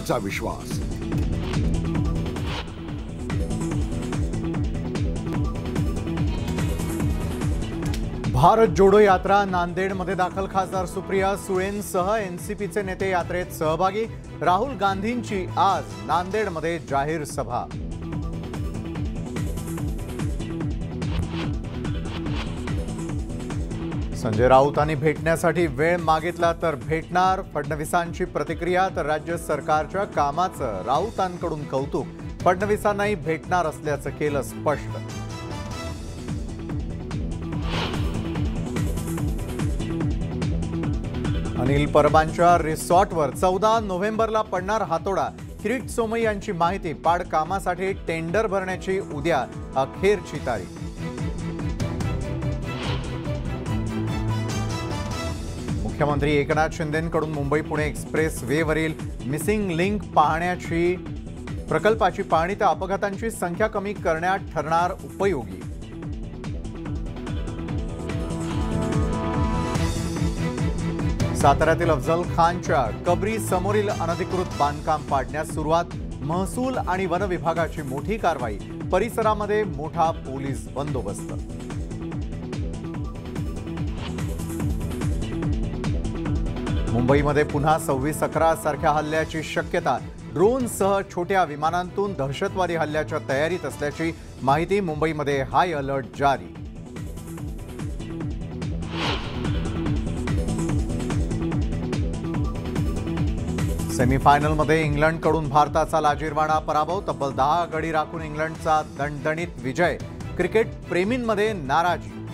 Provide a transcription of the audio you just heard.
आमचा विश्वास। भारत जोडो यात्रा नांदेडमध्ये दाखल। खासदार सुप्रिया सुळेंसह एनसीपीचे नेते यात्रेत सहभागी। राहुल गांधींची आज नांदेडमध्ये जाहीर सभा। संजय राऊतांनी भेटण्यासाठी वेळ मागितला तर भेटणार। फडणवीसांची प्रतिक्रिया। तर राज्य सरकारच्या कामाचं राऊतांकडून कौतुक। फडणवीसांनाही भेटणार असल्याचं केलं स्पष्ट। अनिल परबांच्या रिसॉर्टवर 14 नोव्हेंबरला पडणार हातोडा। किरीट सोमय्या यांची माहिती। पाड कामासाठी टेंडर भरण्याची उद्या अखेरची तारीख। मुख्यमंत्री एकनाथ शिंदेंकडून मुंबई पुणे एक्सप्रेस वेवरील मिसिंग लिंक पाहण्याची प्रकल्पाची पाहणी तर अपघातांची संख्या कमी करण्यात ठरणार उपयोगी। साताऱ्यातील अफजल खानच्या कबरी समोरील अनधिकृत बांधकाम पाडण्यास सुरुवात। महसूल आणि वन विभागाची मोठी कारवाई। परिसरामध्ये मोठा पोलीस बंदोबस्त। मुंबईमध्ये पुन्हा 26/11 सारख्या हल्ल्याची शक्यता। ड्रोनसह छोट्या विमानांतून दहशतवादी हल्ल्याच्या तयारीत असल्याची माहिती। मुंबईमध्ये हाय अलर्ट जारी। सेमीफायनलमध्ये इंग्लंडकडून भारताचा लाजिरवाणा पराभव। तब्बल 10 गडी राखून इंग्लंडचा दणदणीत विजय। क्रिकेट प्रेमींमध्ये नाराजी।